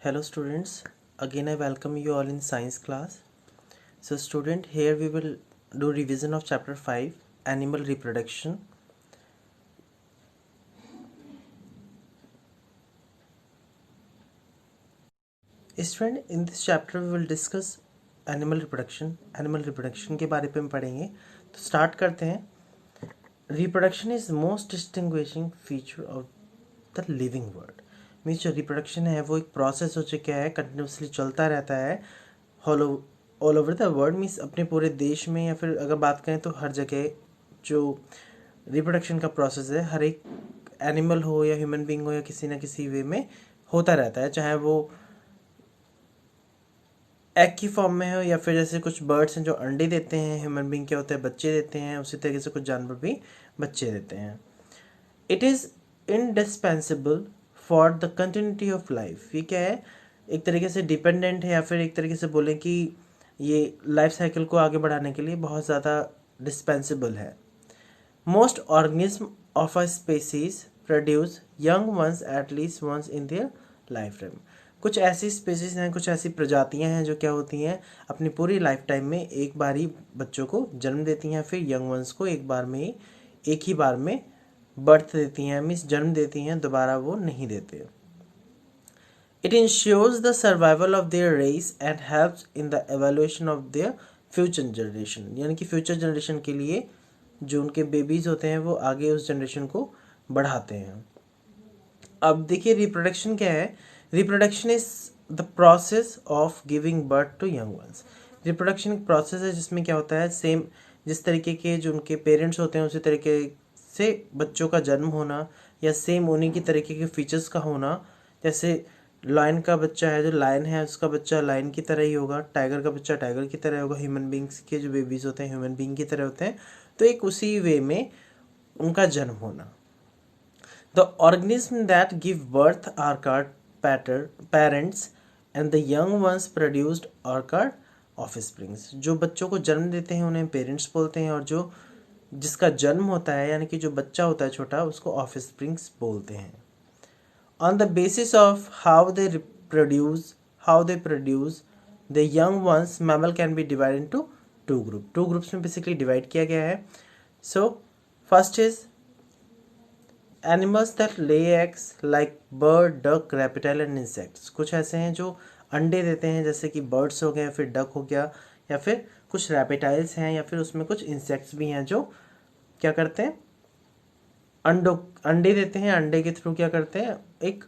Hello students, again I welcome you all in science class. So student, here we will do revision of chapter 5 animal reproduction. Student, in this chapter we will discuss animal reproduction के बारे में पढ़ेंगे. तो start करते हैं. Reproduction is most distinguishing feature of the living world. Means जो reproduction है वो एक प्रोसेस हो चुका है, कंटिन्यूसली चलता रहता है all over the world. Means अपने पूरे देश में या फिर अगर बात करें तो हर जगह जो रिप्रोडक्शन का प्रोसेस है हर एक एनिमल हो या ह्यूमन बीइंग हो या किसी ना किसी वे में होता रहता है, चाहे वो एग की फॉर्म में हो या फिर जैसे कुछ बर्ड्स हैं जो अंडे देते हैं, ह्यूमन बीइंग क्या होता है बच्चे देते हैं, उसी तरीके से कुछ जानवर भी बच्चे देते हैं. It is indispensable for the continuity of life. ये क्या है, एक तरीके से डिपेंडेंट है या फिर एक तरीके से बोलें कि ये लाइफ साइकिल को आगे बढ़ाने के लिए बहुत ज़्यादा डिस्पेंसिबल है. Most organism of a species produce young ones at least once in their life time. कुछ ऐसी स्पेसीज हैं, कुछ ऐसी प्रजातियां हैं जो क्या होती हैं अपनी पूरी लाइफ टाइम में एक बार ही बच्चों को जन्म देती हैं, फिर यंग वंस को एक ही बार में बर्थ देती हैं, मीन्स जन्म देती हैं, दोबारा वो नहीं देते. It ensures the survival of their race and helps in the evaluation of their future generation. यानी कि फ्यूचर जनरेशन के लिए जो उनके बेबीज होते हैं वो आगे उस जनरेशन को बढ़ाते हैं. अब देखिए रिप्रोडक्शन क्या है. Reproduction is the process of giving birth to young ones. Reproduction एक प्रोसेस है जिसमें क्या होता है, सेम जिस तरीके के जो उनके पेरेंट्स होते हैं उसी तरीके से बच्चों का जन्म होना या सेम उन्हीं की तरीके के फीचर्स का होना. जैसे लायन का बच्चा है, जो लायन है उसका बच्चा लायन की तरह ही होगा, टाइगर का बच्चा टाइगर की तरह होगा, ह्यूमन बींग्स के जो बेबीज होते हैं ह्यूमन बींग की तरह होते हैं. तो एक उसी वे में उनका जन्म होना. The organisms that give birth are called parents and the young ones produced are called offsprings. जो बच्चों को जन्म देते हैं उन्हें पेरेंट्स बोलते हैं और जो जिसका जन्म होता है यानी कि जो बच्चा होता है छोटा उसको ऑफस्प्रिंग्स बोलते हैं. On the basis of how they produce the young ones, mammal can be divided into two groups में basically divide किया गया है. So first is animals that lay eggs like bird, duck, reptile and insects. कुछ ऐसे हैं जो अंडे देते हैं जैसे कि बर्ड्स हो गए, फिर डक हो गया, या फिर कुछ रेप्टाइल्स हैं, या फिर उसमें कुछ इंसेक्ट्स भी हैं जो क्या करते हैं अंडे देते हैं. अंडे के थ्रू क्या करते हैं, एक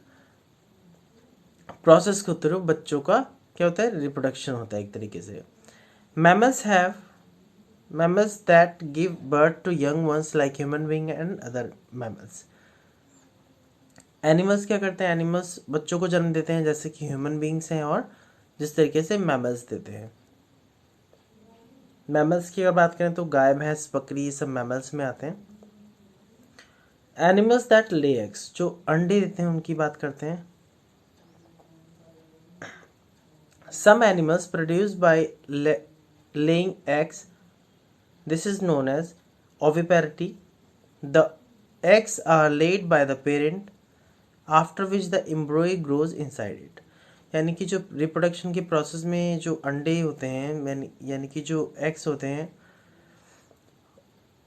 प्रोसेस के थ्रू बच्चों का क्या होता है रिप्रोडक्शन होता है एक तरीके से. mammals that give birth to young ones like human being and other mammals. Animals क्या करते हैं, एनिमल्स बच्चों को जन्म देते हैं जैसे कि ह्यूमन बींग्स हैं और जिस तरीके से मैमल्स देते हैं. मैमल्स की अगर बात करें तो गाय, भैंस, बकरी ये सब मैमल्स में आते हैं. एनिमल्स दैट ले एग्स, जो अंडे देते हैं उनकी बात करते हैं. Some animals produce by laying eggs, this is known as oviparity. The eggs are laid by the parent after which the embryo grows inside it. यानी कि जो रिप्रोडक्शन के प्रोसेस में जो अंडे होते हैं यानी कि जो एग्स होते हैं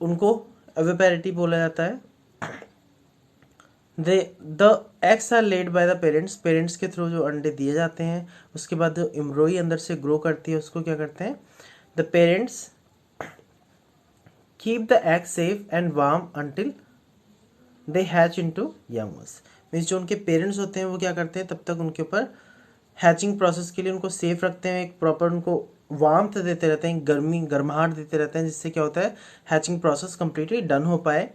उनको ओविपेरिटी बोला जाता है. The eggs are laid by the parents के थ्रू जो अंडे दिए जाते हैं, उसके बाद जो एम्ब्रॉय अंदर से ग्रो करती है उसको क्या करते हैं, the parents keep the egg safe and warm until they hatch into young ones. Means जो उनके पेरेंट्स होते हैं वो क्या करते हैं तब तक उनके ऊपर हैचिंग प्रोसेस के लिए उनको सेफ रखते हैं, एक प्रॉपर उनको वार्मथ देते रहते हैं, गर्माहट देते रहते हैं, जिससे क्या होता है हैचिंग प्रोसेस कंप्लीटली डन हो पाए.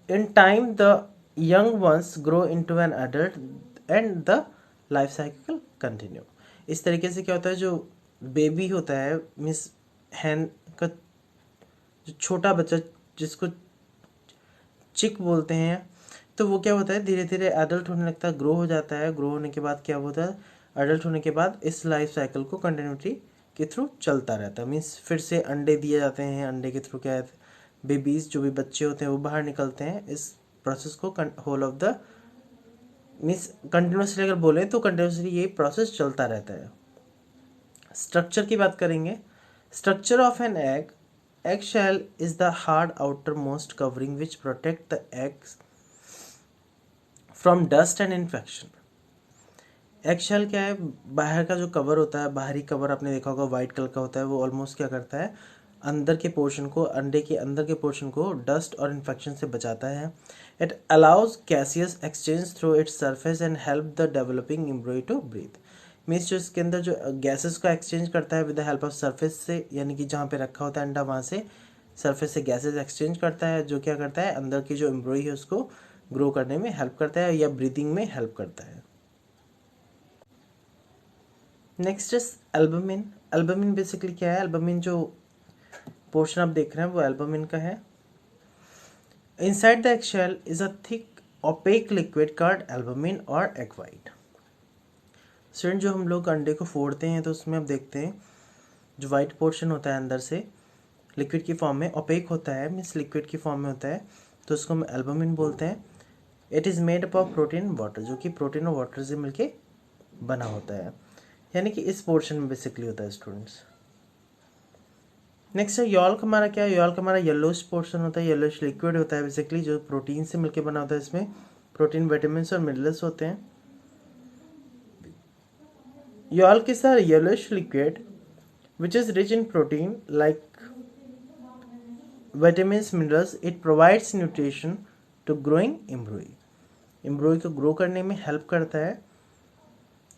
In time the young ones grow into an adult and the life cycle continue. इस तरीके से क्या होता है, जो बेबी होता है मीन्स हैन का जो छोटा बच्चा जिसको चिक बोलते हैं, तो वो क्या होता है धीरे धीरे एडल्ट होने लगता है, ग्रो हो जाता है. ग्रो होने के बाद क्या होता है, एडल्ट होने के बाद इस लाइफ साइकिल को कंटिन्यूटी के थ्रू चलता रहता है. मीन्स फिर से अंडे दिए जाते हैं, अंडे के थ्रू क्या है बेबीज जो भी बच्चे होते हैं वो बाहर निकलते हैं. इस प्रोसेस को whole of the means continuously अगर बोले तो कंटिन्यूसली ये प्रोसेस चलता रहता है। स्ट्रक्चर की बात करेंगे। Structure of an egg, egg shell is the hard outer most covering which protect the eggs from dust and infection. Egg shell क्या है, बाहर का जो कवर होता है, बाहरी कवर आपने देखा होगा वाइट कलर का होता है, वो ऑलमोस्ट क्या करता है, अंदर के पोर्शन को, अंडे के अंदर के पोर्शन को डस्ट और इन्फेक्शन से बचाता है। It allows gaseous exchange through its surface and help the developing embryo to breathe. Means जो इसके अंदर जो गैसेस का एक्सचेंज करता है with the help of surface से, यानी कि जहाँ पे रखा होता है अंडा वहाँ से सरफेस से गैसेस एक्सचेंज करता है, जो क्या करता है अंदर की जो एम्ब्रॉय है उसको ग्रो करने में हेल्प करता है या ब्रीदिंग में हेल्प करता है। Next is albumin. Albumin basically क्या है, एल्बुमिन जो पोर्शन आप देख रहे हैं वो एल्बुमिन का है। Inside the egg shell is a thick opaque liquid called albumin और एग वाइट। स्टूडेंट जो हम लोग अंडे को फोड़ते हैं तो उसमें आप देखते हैं जो वाइट पोर्शन होता है अंदर से लिक्विड की फॉर्म में ओपेक होता है, मीन्स लिक्विड की फॉर्म में होता है, तो उसको हम एल्बुमिन बोलते हैं। It is made up of protein water, जो कि प्रोटीन और वाटर से मिलके बना होता है, यानी कि इस पोर्शन में बेसिकली होता है स्टूडेंट्स। नेक्स्ट है यॉल्क। हमारा क्या है, यॉल्क हमारा येलोइश पोर्शन होता है, येलोइश लिक्विड होता है बेसिकली, जो प्रोटीन से मिलके बना होता है। इसमें प्रोटीन, विटामिन और मिनरल्स होते हैं। Yolk is a yellowish liquid which is rich in protein like vitamins, minerals. It provides nutrition to growing embryo. एम्ब्रॉय को ग्रो करने में हेल्प करता है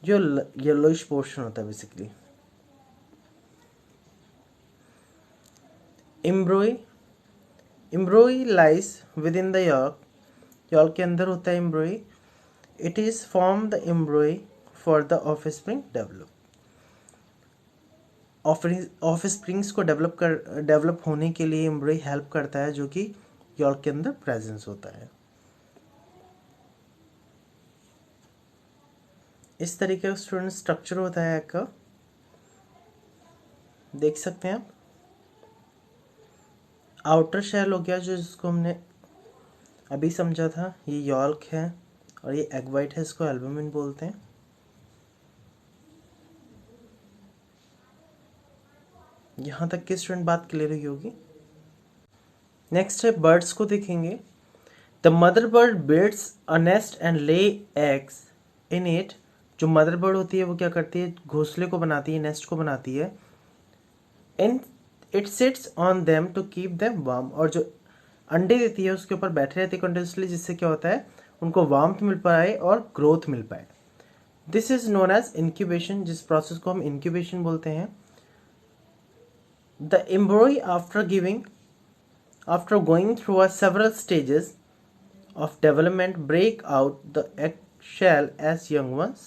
जो येलोइश पोर्शन होता है basically. Embryo, embryo lies within the yolk, yolk के अंदर होता है embryo. It is form the embryo for the offspring develop, offsprings को डेवलप होने के लिए एम्ब्रॉय हेल्प करता है, जो कि यॉल्क के अंदर प्रेजेंस होता है। इस तरीके का स्टूडेंट स्ट्रक्चर होता है एग का, देख सकते हैं आप। आउटर शेल हो गया जो जिसको हमने अभी समझा था, ये यॉल्क है, और ये एग वाइट है, इसको एल्बुमिन बोलते हैं। यहाँ तक की स्टूडेंट बात क्लियर हुई होगी। नेक्स्ट है बर्ड्स को देखेंगे। The mother bird builds a nest and ले एग्स इन इट। जो मदर बर्ड होती है वो क्या करती है, घोंसले को बनाती है, नेस्ट को बनाती है। In it sits on them to keep them warm, और जो अंडे देती है उसके ऊपर बैठे रहती है कंटिन्यूसली, जिससे क्या होता है उनको वार्मथ मिल पाए और ग्रोथ मिल पाए। This is known as incubation, जिस प्रोसेस को हम इंक्यूबेशन बोलते हैं। The embryo after going through a several stages of development break out the egg shell as young ones।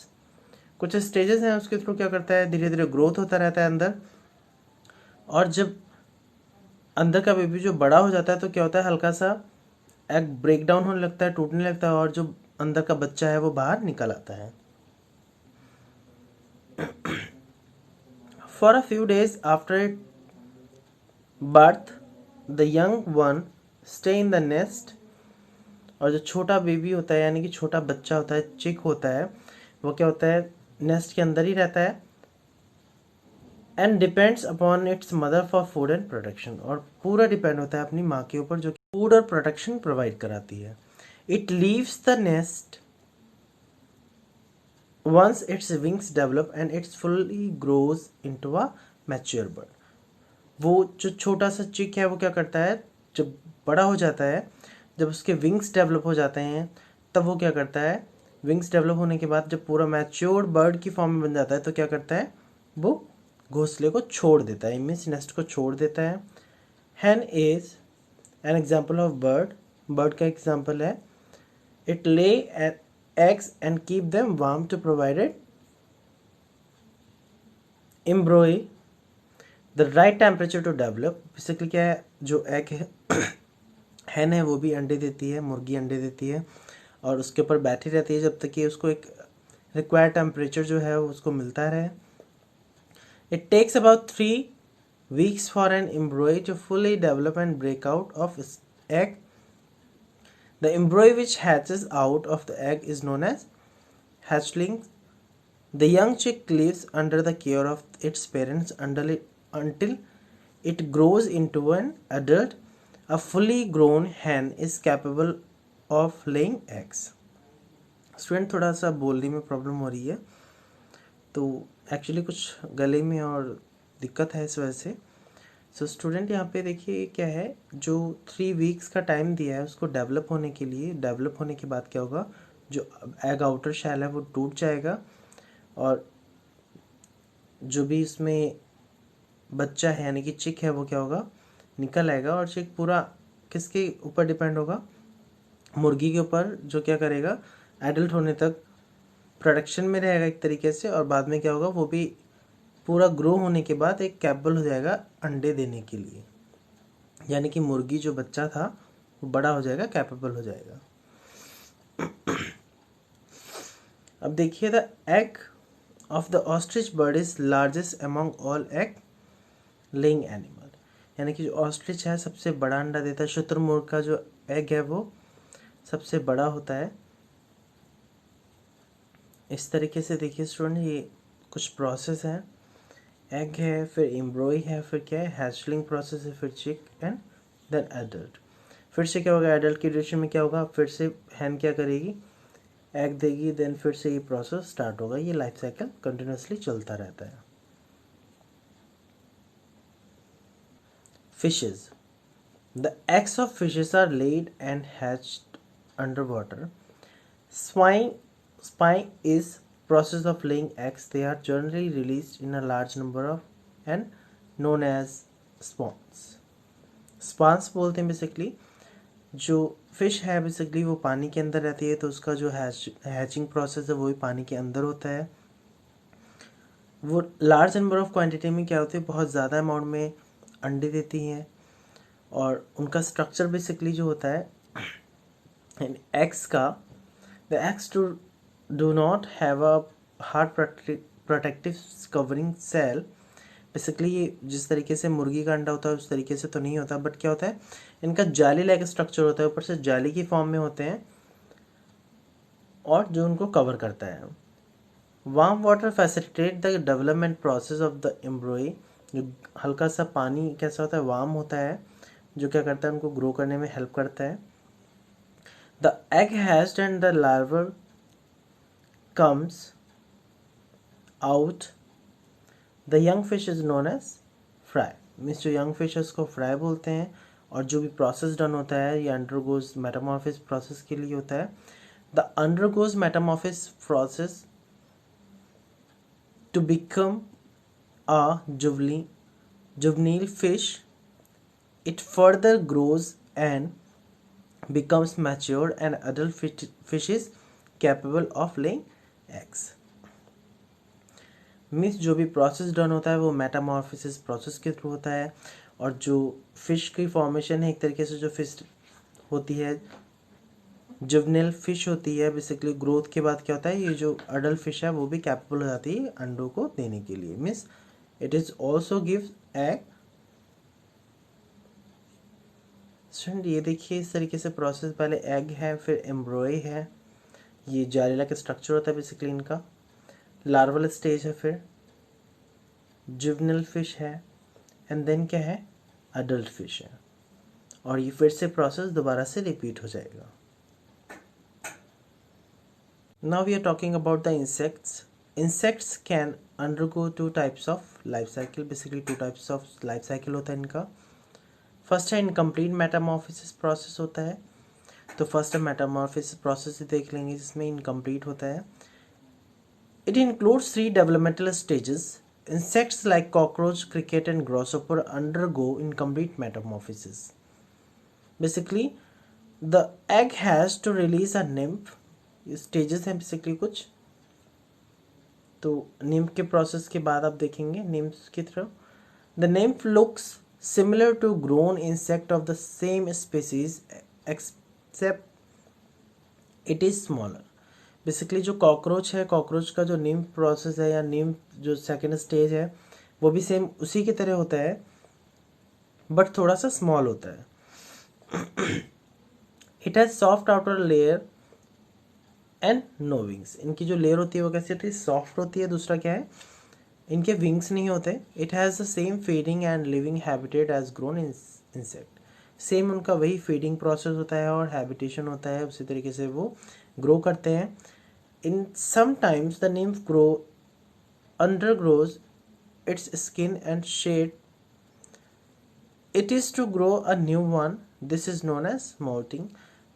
कुछ स्टेजेस हैं उसके थ्रू क्या करता है, धीरे धीरे ग्रोथ होता रहता है अंदर, और जब अंदर का बेबी जो बड़ा हो जाता है तो क्या होता है, हल्का सा एग ब्रेक डाउन होने लगता है, टूटने लगता है, और जो अंदर का बच्चा है वो बाहर निकल आता है। For a few days after birth the young one stay in the nest, और जो छोटा बेबी होता है यानी कि छोटा बच्चा होता है, चिक होता है, वो क्या होता है नेस्ट के अंदर ही रहता है। And depends upon its mother for food and protection, और पूरा डिपेंड होता है अपनी माँ के ऊपर जो फूड और प्रोटेक्शन प्रोवाइड कराती है। It leaves the nest once its wings develop and its fully grows into a mature bird. वो जो छोटा सा चिक है वो क्या करता है, जब बड़ा हो जाता है, जब उसके विंग्स डेवलप हो जाते हैं, तब वो क्या करता है, विंग्स डेवलप होने के बाद जब पूरा मैच्योर्ड बर्ड की फॉर्म में बन जाता है तो क्या करता है, वो घोंसले को छोड़ देता है, मीन्स नेस्ट को छोड़ देता है। Hen is an example of bird, bird का एग्जाम्पल है। It lay eggs and keep them warm to provided embryo the right temperature to develop. Basically क्या है, जो एग है हैन है वो भी अंडे देती है, मुर्गी अंडे देती है, और उसके ऊपर बैठी रहती है जब तक कि उसको एक रिक्वायर्ड टेम्परेचर जो है उसको मिलता रहे। It takes about 3 weeks for an embryo to fully develop and break out of its egg. The embryo which hatches out of the egg is known as hatchling, the young chick lives under the care of its parents until it grows into an adult. A fully grown hen is capable of laying eggs. Student थोड़ा सा बोलने में problem हो रही है, तो actually कुछ गले में और दिक्कत है इस वजह से. सो स्टूडेंट यहाँ पे देखिए क्या है, जो 3 वीक्स का टाइम दिया है उसको डेवलप होने के लिए. डेवलप होने के बाद क्या होगा, जो एग आउटर शैल है वो टूट जाएगा और जो भी इसमें बच्चा है यानी कि चिक है वो क्या होगा, निकल आएगा. और चिक पूरा किसके ऊपर डिपेंड होगा, मुर्गी के ऊपर, जो क्या करेगा एडल्ट होने तक प्रोडक्शन में रहेगा एक तरीके से. और बाद में क्या होगा, वो भी पूरा ग्रो होने के बाद एक कैपेबल हो जाएगा अंडे देने के लिए. यानी कि मुर्गी जो बच्चा था वो बड़ा हो जाएगा, कैपेबल हो जाएगा. अब देखिए, the egg of the ostrich bird is largest among all egg laying animal. यानी कि जो ऑस्ट्रिच है सबसे बड़ा अंडा देता है. शुतुरमुर्ग का जो एग है वो सबसे बड़ा होता है. इस तरीके से देखिए स्टूडेंट, ये कुछ प्रोसेस है. एग है, फिर एम्ब्रॉय है, फिर क्या है हैचलिंग प्रोसेस है, फिर चिक एंड देन एडल्ट. फिर से क्या होगा, एडल्ट की ड्यूरेशन में क्या होगा, फिर से हैन क्या करेगी, एग देगी, देन फिर से ये प्रोसेस स्टार्ट होगा. ये लाइफ साइकिल कंटिन्यूसली चलता रहता है. Fishes, the eggs of fishes are laid and hatched under water. Spying is process of laying eggs. They are generally released in a large number of and known as spawns. Spawns बोलते हैं basically, जो fish है basically वो पानी के अंदर रहती है, तो उसका जो हैचिंग प्रोसेस है वो भी पानी के अंदर होता है. वो लार्ज नंबर ऑफ क्वांटिटी में क्या होती है, बहुत ज़्यादा अमाउंट में अंडे देती हैं. और उनका स्ट्रक्चर बेसिकली जो होता है एग्स का, the eggs do not have a hard protective covering cell. Basically ये जिस तरीके से मुर्गी का अंडा होता है उस तरीके से तो नहीं होता, बट क्या होता है, इनका जाली लाइक स्ट्रक्चर होता है, ऊपर से जाली की फॉर्म में होते हैं और जो उनको कवर करता है. Warm water facilitate the development process of the एम्ब्रॉय. जो हल्का सा पानी कैसा होता है, वार्म होता है, जो क्या करता है उनको ग्रो करने में हेल्प करता है. The egg hatched and the larva comes out. The young fish is known as fry. Means जो यंग फिश है उसको फ्राई बोलते हैं. और जो भी प्रोसेस डन होता है ये अंडरगोज मेटामॉर्फिस प्रोसेस के लिए होता है. The undergoes metamorphosis process to become a juvenile fish. It further grows and becomes matured and adult fish is capable of laying eggs. Means जो भी प्रोसेस डन होता है वो मेटामॉर्फिसिस प्रोसेस के थ्रू होता है. और जो फिश की फॉर्मेशन है एक तरीके से, जो फिश होती है जुवेनाइल फिश होती है, बेसिकली ग्रोथ के बाद क्या होता है, ये जो अडल्ट फिश है वो भी कैपेबल हो जाती है अंडों को देने के लिए. Means it is also gives egg. Student ये देखिए इस तरीके से प्रोसेस, पहले एग है, फिर एम्ब्रॉय है, ये जालीला का स्ट्रक्चर होता है बेसिकली इनका. लार्वल स्टेज है, फिर जुवेनाइल फिश है, एंड देन क्या है, अडल्ट फिश है. और ये फिर से प्रोसेस दोबारा से रिपीट हो जाएगा. Now we are talking about the insects. Insects can undergo 2 types of life cycle. Basically 2 types of life cycle होता है इनका. फर्स्ट है इनकम्प्लीट मेटामॉर्फिसिस प्रोसेस होता है. तो फर्स्ट है मेटामॉर्फिसिस प्रोसेस देख लेंगे जिसमें इनकम्प्लीट होता है. It includes 3 developmental stages. Insects like cockroach, cricket and grasshopper undergo incomplete metamorphosis. Basically the egg has to release a nymph. Stages हैं बेसिकली कुछ. तो निम्फ के प्रोसेस के बाद आप देखेंगे निम्फ की तरफ. The nymph looks similar to grown insect of the same species except it is smaller. Basically जो कॉकरोच है, कॉकरोच का जो निम्फ प्रोसेस है या निम्फ जो सेकेंड स्टेज है वो भी सेम उसी की तरह होता है, बट थोड़ा सा स्मॉल होता है. It has soft outer layer and no wings. इनकी जो लेयर होती है वो कैसी होती है, सॉफ्ट होती है। दूसरा क्या है, इनके विंग्स नहीं होते। It has the same feeding and living habitat as grown insect. Same उनका वही फीडिंग प्रोसेस होता है और हैबिटेशन होता है, उसी तरीके से वो ग्रो करते हैं। इन sometimes the nymph grow undergoes its skin and shade it is to grow a new one. This is known as molting.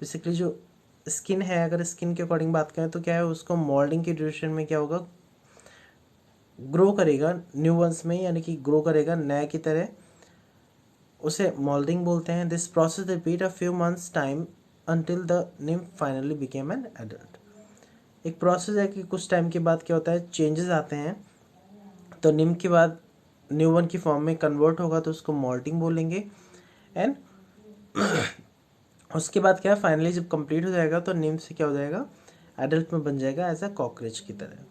Basically जो स्किन है, अगर स्किन के अकॉर्डिंग बात करें तो क्या है, उसको मोल्डिंग की ड्यूरेशन में क्या होगा, ग्रो करेगा न्यू वंस में, यानी कि ग्रो करेगा नए की तरह, उसे मोल्डिंग बोलते हैं। This process repeat a few months time until the nymph finally became an adult. एक प्रोसेस है कि कुछ टाइम के बाद क्या होता है, चेंजेस आते हैं, तो निम्फ के बाद न्यू वन की फॉर्म में कन्वर्ट होगा तो उसको मोल्टिंग बोलेंगे। एंड उसके बाद क्या, फाइनली जब कंप्लीट हो जाएगा तो निम्फ से क्या हो जाएगा, एडल्ट में बन जाएगा एज अ कॉकरोच की तरह।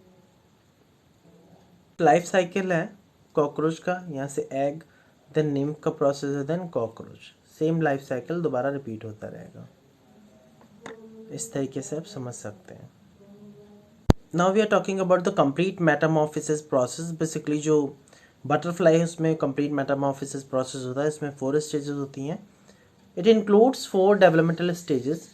लाइफ साइकिल है कॉकरोच का, यहाँ से एग, देन निम्फ का प्रोसेस है, then cockroach. Same life cycle दोबारा रिपीट होता रहेगा। इस तरीके से आप समझ सकते हैं। Now we are talking about the complete metamorphosis process. Basically जो बटरफ्लाई है उसमें कंप्लीट मेटामॉर्फोसिस प्रोसेस होता है। इसमें 4 स्टेजेस होती हैं। It includes 4 developmental stages.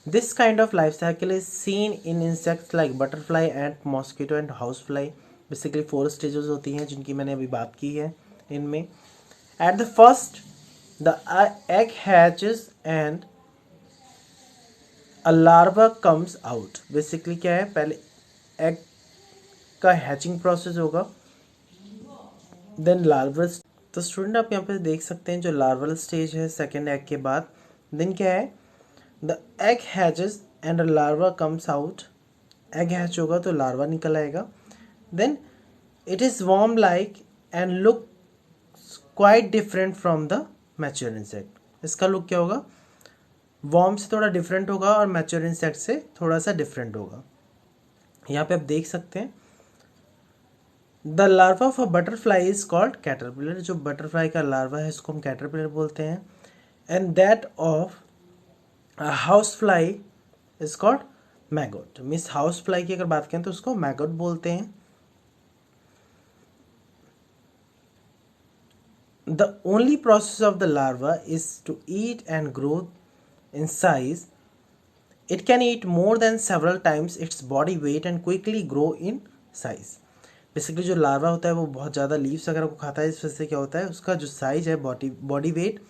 This kind of life cycle is seen in insects like butterfly and mosquito and house fly. Basically 4 stages होती हैं जिनकी मैंने अभी बात की है। इनमें at the first the egg hatches and a larva comes out. Basically क्या है, पहले एग का हैचिंग प्रोसेस होगा, देन लार्वल। तो स्टूडेंट आप यहाँ पे देख सकते हैं जो लार्वल स्टेज है सेकेंड एग के बाद, देन क्या है, the egg hatches and a larva comes out. Egg hatch होगा तो लार्वा निकल आएगा। Then it is worm like and look quite different from the mature insect. इसका लुक क्या होगा, वॉर्म से थोड़ा डिफरेंट होगा और मैच्योर इंसेक्ट से थोड़ा सा डिफरेंट होगा। यहाँ पे आप देख सकते हैं the larva of a butterfly is called caterpillar. जो बटरफ्लाई का लार्वा है इसको हम कैटरपिलर बोलते हैं। And that of house fly is called maggot. Means house fly की अगर बात करें तो उसको मैगोट बोलते हैं। The only process of the larva is to eat and grow in size. It can eat more than several times its body weight and quickly grow in size. Basically जो larva होता है वो बहुत ज़्यादा leaves वगैरह को खाता है, इस वजह से क्या होता है, उसका जो साइज है, बॉडी वेट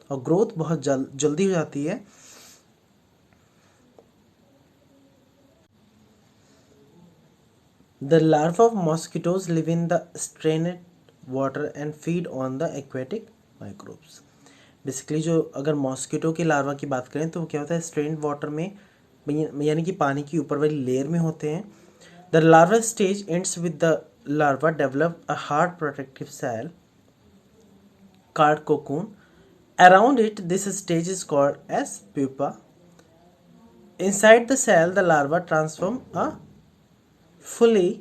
और ग्रोथ बहुत जल्दी हो जाती है। The larva of mosquitoes live in the strained water and feed on the aquatic microbes. Basically जो अगर मॉस्किटो के लार्वा की बात करें तो वो क्या होता है, स्ट्रेन्ड वाटर में, यानी कि पानी की ऊपर वाली लेयर में होते हैं। The larva stage ends with the larva develop a hard protective cell called cocoon. Around it, this stage is called as pupa. Inside the cell, the larva transform a fully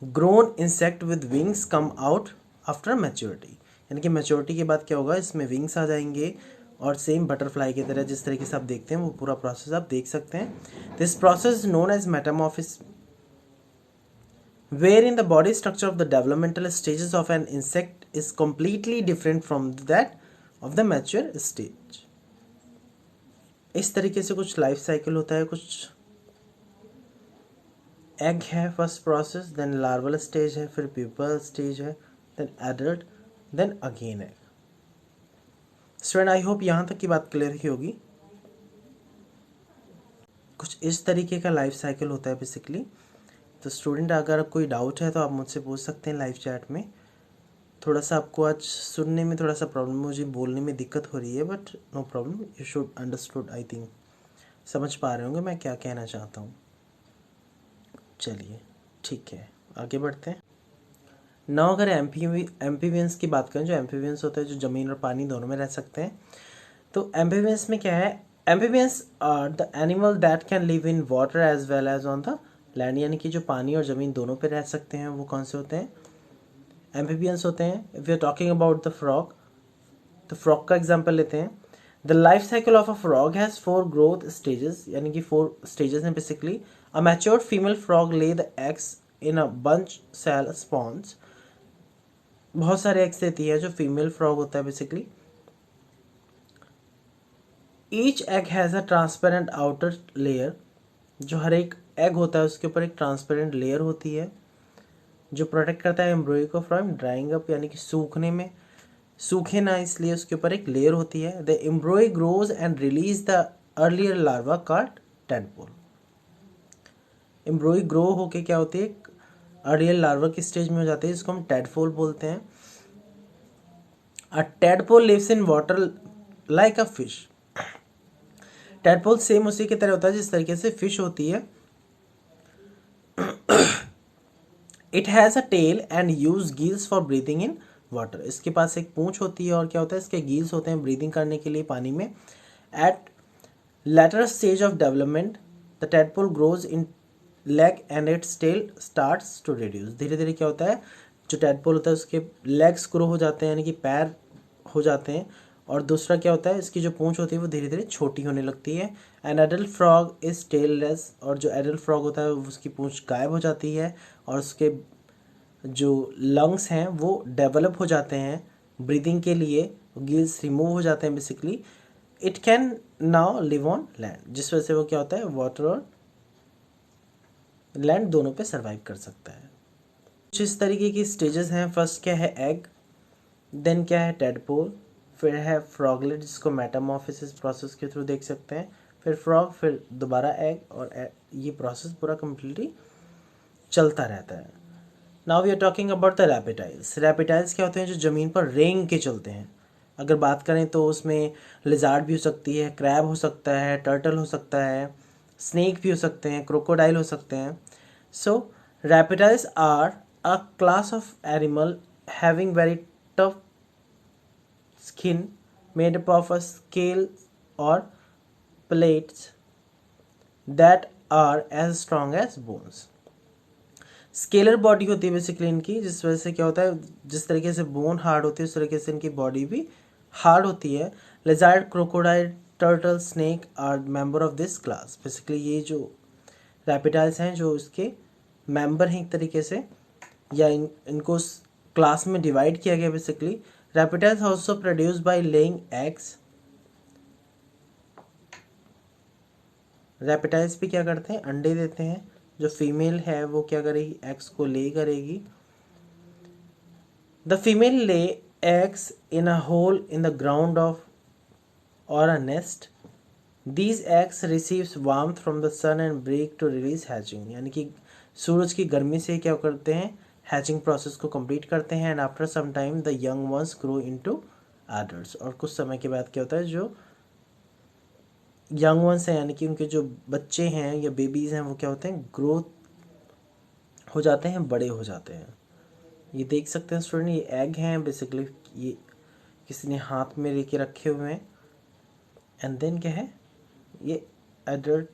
grown insect with wings come out after maturity. यानी कि maturity के बाद क्या होगा, इसमें wings आ जाएंगे और same butterfly की तरह जिस तरीके से आप देखते हैं वो पूरा प्रोसेस आप देख सकते हैं। This process known as metamorphosis, wherein the body structure of the developmental stages of an insect is completely different from that of the mature stage. इस तरीके से कुछ लाइफ साइकिल होता है। कुछ एग है first process, then larval stage है, फिर प्यूपल स्टेज है, then adult, then again egg. Student I hope यहाँ तक की बात क्लियर ही होगी। कुछ इस तरीके का लाइफ साइकिल होता है बेसिकली। तो स्टूडेंट अगर कोई डाउट है तो आप मुझसे पूछ सकते हैं लाइव चैट में। थोड़ा सा आपको आज सुनने में थोड़ा सा प्रॉब्लम, मुझे बोलने में दिक्कत हो रही है, but no problem, you should understood. I think समझ पा रहे होंगे मैं क्या कहना चाहता हूँ। चलिए ठीक है, आगे बढ़ते हैं। नाउ अगर एम्फीबियंस की बात करें, जो एम्फीबियंस होते हैं जो ज़मीन और पानी दोनों में रह सकते हैं, तो एम्फीबियंस में क्या है, amphibians are the animal that can live in water as well as on the land. यानी कि जो पानी और ज़मीन दोनों पे रह सकते हैं वो कौन से होते हैं, एम्फीबियंस होते हैं। If you are talking about the frog, तो फ्रॉग का एग्जांपल लेते हैं। The life cycle of a frog has 4 growth stages, यानी कि 4 स्टेजेस हैं basically. A matured female frog lay the eggs in a bunch cell spawns. बहुत सारे eggs देती है जो फीमेल फ्रॉग होता है basically. Each egg has a transparent outer layer. जो हर एक एग होता है उसके ऊपर एक ट्रांसपेरेंट लेयर होती है जो प्रोटेक्ट करता है एम्ब्रॉय को फ्रॉम ड्राइंग अप, यानी कि सूखने में, सूखे ना इसलिए उसके ऊपर एक लेयर होती है. The embryo grows and release the earlier larva called tadpole. एम्ब्रॉय grow होके क्या होती है, अर्लियर लार्वा की स्टेज में हो जाती है, जिसको हम टेडपोल बोलते हैं. A tadpole lives in water like a fish. Tadpole same उसी की तरह होता है जिस तरीके से फिश होती है. It has a tail and use gills for breathing in water. इसके पास एक पूंछ होती है और क्या होता है, इसके गील्स होते हैं ब्रीदिंग करने के लिए पानी में. At latter stage of development the tadpole grows in leg and its tail starts to reduce. धीरे धीरे क्या होता है, जो tadpole होता है उसके legs grow हो जाते हैं, यानी कि पैर हो जाते हैं. और दूसरा क्या होता है, इसकी जो पूंछ होती है वो धीरे धीरे छोटी होने लगती है. An adult frog is tailless. और जो एडल्ट फ्रॉग होता है उसकी पूंछ गायब हो जाती है और उसके जो लंग्स हैं वो डेवलप हो जाते हैं ब्रीदिंग के लिए, गिल्स रिमूव हो जाते हैं basically. It can now live on land, जिस वजह से वो क्या होता है, वाटर और लैंड दोनों पे सर्वाइव कर सकता है. कुछ इस तरीके की स्टेजेस हैं. फर्स्ट क्या है, एग. देन क्या है, टेडपोल. फिर है फ्रॉगलेट, जिसको मेटामॉर्फोसिस प्रोसेस के थ्रू देख सकते हैं. फिर फ्रॉग, फिर दोबारा एग, और ये प्रोसेस पूरा कम्प्लीटली चलता रहता है. Now we are talking about the reptiles. Reptiles क्या होते हैं, जो ज़मीन पर रेंग के चलते हैं. अगर बात करें तो उसमें लिजार्ड भी हो सकती है, क्रैब हो सकता है, टर्टल हो सकता है, स्नेक भी हो सकते हैं, क्रोकोडाइल हो सकते हैं. So reptiles are a class of animal having very tough skin made up of a scale और plates that are as strong as bones. Scaly body होती है बेसिकली इनकी, जिस वजह से क्या होता है, जिस तरीके से बोन हार्ड होती है उस तरीके से इनकी बॉडी भी हार्ड होती है. Lizard, crocodile, turtle, snake are member of this class. Basically ये जो रैपिटाइल्स हैं जो इसके मेंबर हैं एक तरीके से, या इनको क्लास में डिवाइड किया गया basically. Reptiles also produce by laying eggs. Reptiles भी क्या करते हैं, अंडे देते हैं. जो फीमेल है वो क्या करेगी, एग्स को ले करेगी. The female lay eggs in a hole in the ground of or a nest. These eggs receives warmth from the sun and break to release hatching. यानी कि सूरज की गर्मी से क्या करते हैं, हैचिंग प्रोसेस को कंप्लीट करते हैं. And after some time the young ones grow into adults. और कुछ समय के बाद क्या होता है, जो यंग वंस हैं यानी कि उनके जो बच्चे हैं या बेबीज़ हैं वो क्या होते हैं, ग्रोथ हो जाते हैं, बड़े हो जाते हैं. ये देख सकते हैं स्टूडेंट, ये एग हैं बेसिकली, ये किसी ने हाथ में लेके रखे हुए हैं. एंड देन क्या है, ये एडल्ट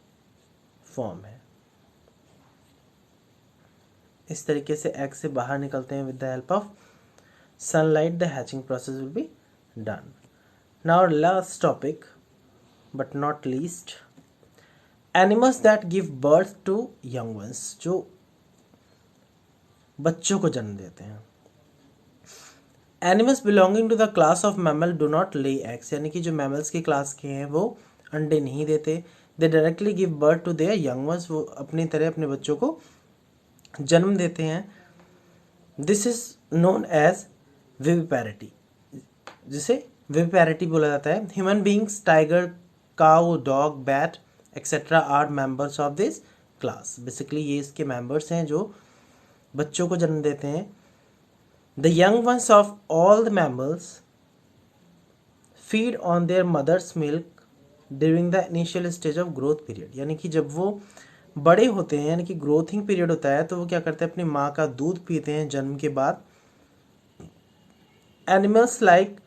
फॉर्म है. इस तरीके से एग से बाहर निकलते हैं with the help of sunlight. The hatching process will be done. Now last topic but not least, animals that give birth to young ones. जो बच्चों को जन्म देते हैं. Animals belonging to the class of mammal do not lay eggs. यानी कि जो mammals की क्लास के हैं वो अंडे नहीं देते. They directly give birth to their young ones. वो अपनी तरह अपने बच्चों को जन्म देते हैं. This is known as viviparity, जिसे विविपैरिटी बोला जाता है. Human beings, tiger, cow, dog, bat etcetera are members of this class. Basically ये इसके मेंबर्स हैं जो बच्चों को जन्म देते हैं. The young ones of all the mammals feed on their mother's milk during the initial stage of growth period. यानी कि जब वो बड़े होते हैं, यानी कि ग्रोथिंग पीरियड होता है, तो वो क्या करते हैं, अपनी माँ का दूध पीते हैं जन्म के बाद. Animals like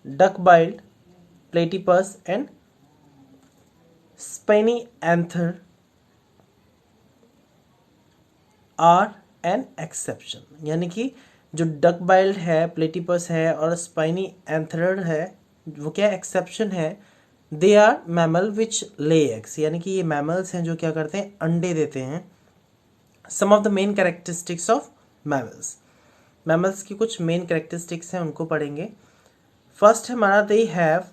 duck billed, platypus and spiny anther are an exception. यानी कि जो डक बाइल्ड है, प्लेटिपस है और स्पाइनी एंथरड है, वो क्या एक्सेप्शन है दे आर मैमल विच ले एग्स, यानी कि ये मैमल्स हैं जो क्या करते हैं, अंडे देते हैं। Some of the main characteristics of mammals, mammals की कुछ मेन कैरेक्टरिस्टिक्स हैं, उनको पढ़ेंगे। फर्स्ट हमारा, they have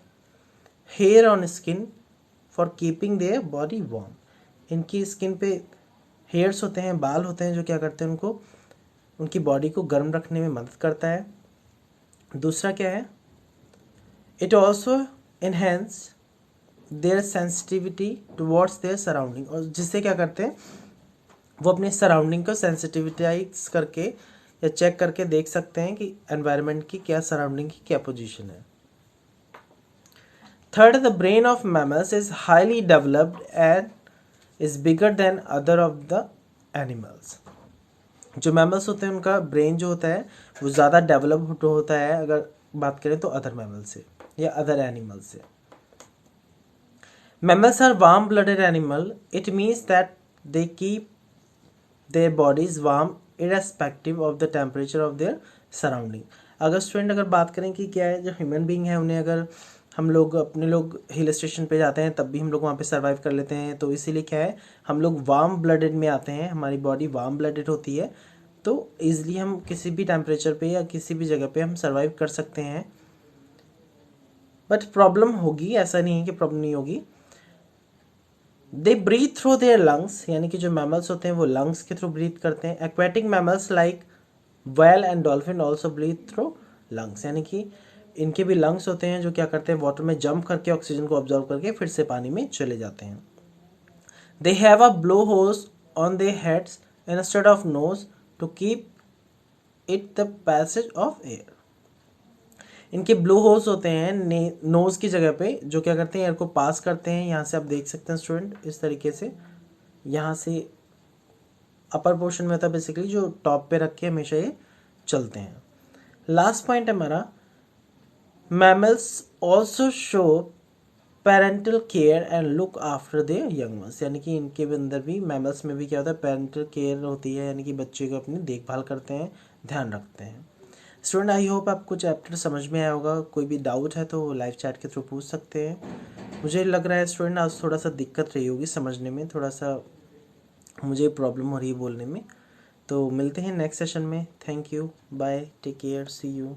hair on skin for keeping their body warm, इनकी स्किन पे हेयर्स होते हैं, बाल होते हैं जो क्या करते हैं, उनको उनकी बॉडी को गर्म रखने में मदद करता है। दूसरा क्या है, it also enhance their sensitivity towards their surrounding, और जिससे क्या करते हैं, वो अपने सराउंडिंग को सेंसिटिविटाइज करके या चेक करके देख सकते हैं कि एनवायरनमेंट की क्या, सराउंडिंग की क्या पोजीशन है। Third, the brain of mammals is highly developed and is bigger than other of the animals, जो मैमल्स होते हैं उनका ब्रेन जो होता है वो ज़्यादा डेवलप्ड होता है अगर बात करें तो अदर मैमल से या अदर एनिमल से। Mammals are warm blooded animal, it means that they keep their bodies warm irrespective of the temperature of their surrounding. अगर स्टूडेंट अगर बात करें कि क्या है, जो ह्यूमन बींग है उन्हें अगर हम लोग अपने लोग हिल स्टेशन पे जाते हैं तब भी हम लोग वहाँ पे सर्वाइव कर लेते हैं, तो इसीलिए क्या है, हम लोग वार्म ब्लडेड में आते हैं, हमारी बॉडी वार्म ब्लडेड होती है, तो ईजिली हम किसी भी टेम्परेचर पे या किसी भी जगह पे हम सर्वाइव कर सकते हैं। बट प्रॉब्लम होगी, ऐसा नहीं है कि प्रॉब्लम नहीं होगी। They breathe through their lungs, यानी कि जो मैमल्स होते हैं वो लंग्स के थ्रू ब्रीथ करते हैं। Aquatic mammals like whale and dolphin also breathe through lungs, यानी कि इनके भी लंग्स होते हैं जो क्या करते हैं, वाटर में जंप करके ऑक्सीजन को ऑब्जॉर्व करके फिर से पानी में चले जाते हैं। They have a blow holes on their heads instead of nose to keep it the passage of air, इनके ब्लो होल्स होते हैं नोज की जगह पे जो क्या करते हैं, एयर को पास करते हैं। यहाँ से आप देख सकते हैं स्टूडेंट, इस तरीके से यहाँ से अपर पोर्शन में होता है बेसिकली, जो टॉप पे रख के हमेशा ये चलते हैं। लास्ट पॉइंट है हमारा, mammals also show parental care and look after their young once, यानी कि इनके अंदर भी, मैमल्स में भी क्या होता है, पेरेंटल केयर होती है, यानी कि बच्चे को अपनी देखभाल करते हैं, ध्यान रखते हैं। स्टूडेंट आई होप आपको चैप्टर समझ में आया होगा। कोई भी डाउट है तो लाइव चैट के थ्रू पूछ सकते हैं। मुझे लग रहा है स्टूडेंट आज थोड़ा सा दिक्कत रही होगी समझने में, थोड़ा सा मुझे प्रॉब्लम हो रही है बोलने में। तो मिलते हैं नेक्स्ट सेशन में। Thank you, bye, take care, see you.